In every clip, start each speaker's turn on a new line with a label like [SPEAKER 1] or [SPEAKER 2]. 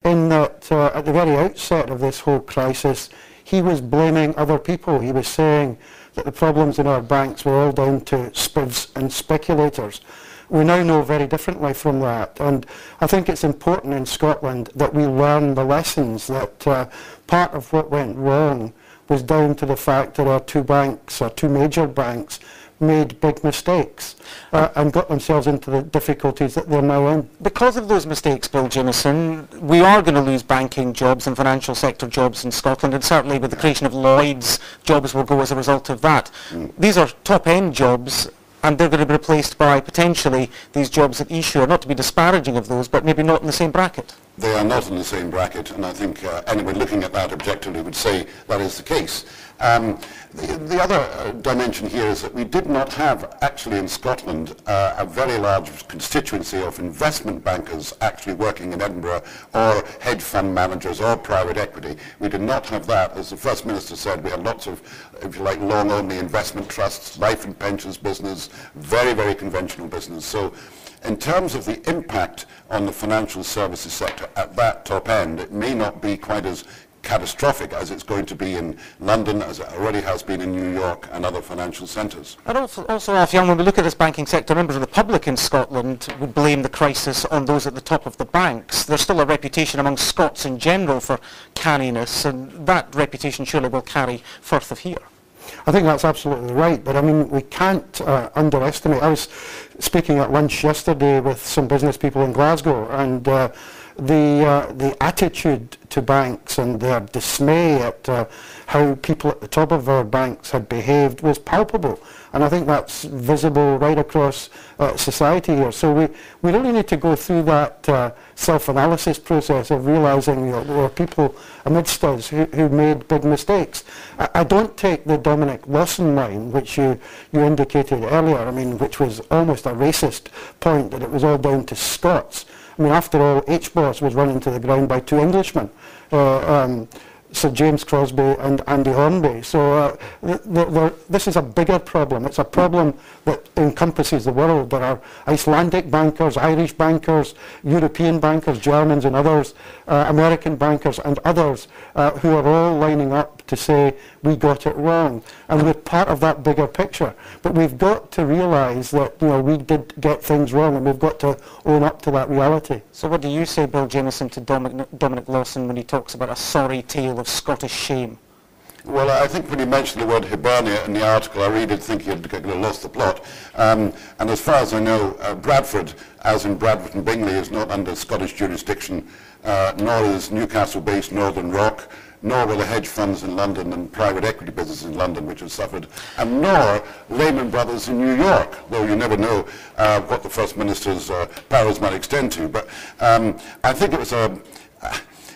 [SPEAKER 1] in that at the very outset of this whole crisis, he was blaming other people. He was saying that the problems in our banks were all down to spivs and speculators. We now know very differently from that, and I think it's important in Scotland that we learn the lessons, that part of what went wrong was down to the fact that our two major banks, made big mistakes and got themselves into the difficulties that they're now in.
[SPEAKER 2] Because of those mistakes, Bill Jamieson, we are going to lose banking jobs and financial sector jobs in Scotland, and certainly with the creation of Lloyd's, jobs will go as a result of that. These are top-end jobs, and they're going to be replaced by potentially these jobs at Eshore, not to be disparaging of those, but maybe not in the same bracket.
[SPEAKER 3] They are not in the same bracket, and I think anyone looking at that objectively would say that is the case. The other dimension here is that we did not have, actually in Scotland, a very large constituency of investment bankers actually working in Edinburgh, or hedge fund managers, or private equity. We did not have that. As the First Minister said, we had lots of, if you like, long-only investment trusts, life and pensions business, very, very conventional business. So in terms of the impact on the financial services sector at that top end, it may not be quite as catastrophic as it's going to be in London, as it already has been in New York and other financial centres.
[SPEAKER 2] And also, Alf Young, when we look at this banking sector, members of the public in Scotland would blame the crisis on those at the top of the banks. There's still a reputation among Scots in general for canniness, and that reputation surely will carry forth of here.
[SPEAKER 1] I think that's absolutely right, but I mean, we can't underestimate. I was speaking at lunch yesterday with some business people in Glasgow, and the attitude to banks and their dismay at how people at the top of our banks had behaved was palpable, and I think that's visible right across society here. So we really need to go through that self-analysis process of realising that there were people amidst us who made big mistakes. I don't take the Dominic Lawson line, which you indicated earlier, I mean, which was almost a racist point, that it was all down to Scots. I mean, after all, HBOS was run into the ground by two Englishmen, Sir James Crosby and Andy Hornby. So this is a bigger problem. It's a problem that encompasses the world. There are Icelandic bankers, Irish bankers, European bankers, Germans and others, American bankers and others who are all lining up to say we got it wrong. And we're part of that bigger picture. But we've got to realise that we did get things wrong, and we've got to own up to that reality.
[SPEAKER 2] So what do you say, Bill Jamieson, to Dominic Lawson when he talks about a sorry tale of Scottish shame?
[SPEAKER 3] Well, I think when he mentioned the word Hibernia in the article, I really did think he had lost the plot. And as far as I know, Bradford, as in Bradford and Bingley, is not under Scottish jurisdiction, nor is Newcastle-based Northern Rock, nor were the hedge funds in London and private equity businesses in London, which have suffered, and nor Lehman Brothers in New York, though you never know what the First Minister's powers might extend to. But I think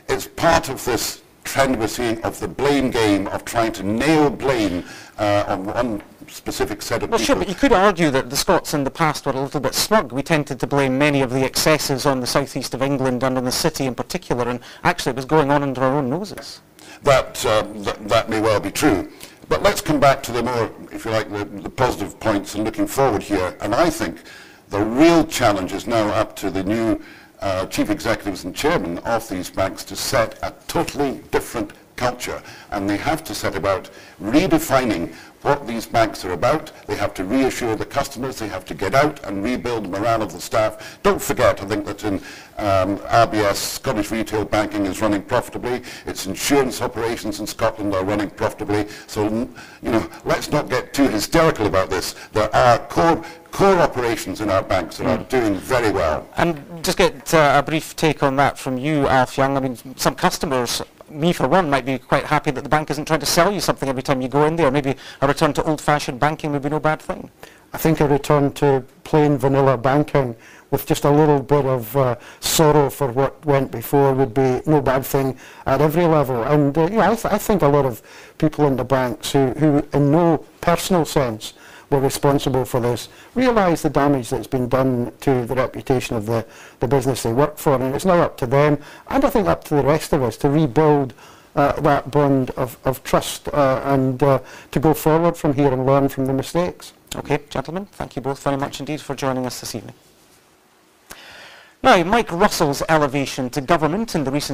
[SPEAKER 3] it's part of this trend we're seeing of the blame game, of trying to nail blame on one specific set of people.
[SPEAKER 2] Well, sure, but you could argue that the Scots in the past were a little bit smug. We tended to blame many of the excesses on the southeast of England and on the city in particular, and actually it was going on under our own noses.
[SPEAKER 3] That may well be true. But let's come back to the more, if you like, the positive points and looking forward here. And I think the real challenge is now up to the new chief executives and chairmen of these banks to set a totally different culture, and they have to set about redefining what these banks are about. They have to reassure the customers, they have to get out and rebuild the morale of the staff. Don't forget, I think that in RBS, Scottish Retail Banking is running profitably, its insurance operations in Scotland are running profitably, so let's not get too hysterical about this. There are core operations in our banks that are doing very well.
[SPEAKER 2] And just get a brief take on that from you, Alf Young. I mean, some customers, me for one, might be quite happy that the bank isn't trying to sell you something every time you go in there. Maybe a return to old-fashioned banking would be no bad thing.
[SPEAKER 1] I think a return to plain vanilla banking with just a little bit of sorrow for what went before would be no bad thing at every level. And I think a lot of people in the banks who in no personal sense were responsible for this realise the damage that's been done to the reputation of the business they work for, and it's now up to them, and I think up to the rest of us, to rebuild that bond of trust and to go forward from here and learn from the mistakes.
[SPEAKER 2] Okay, gentlemen, thank you both very much indeed for joining us this evening. Now, Mike Russell's elevation to government in the recent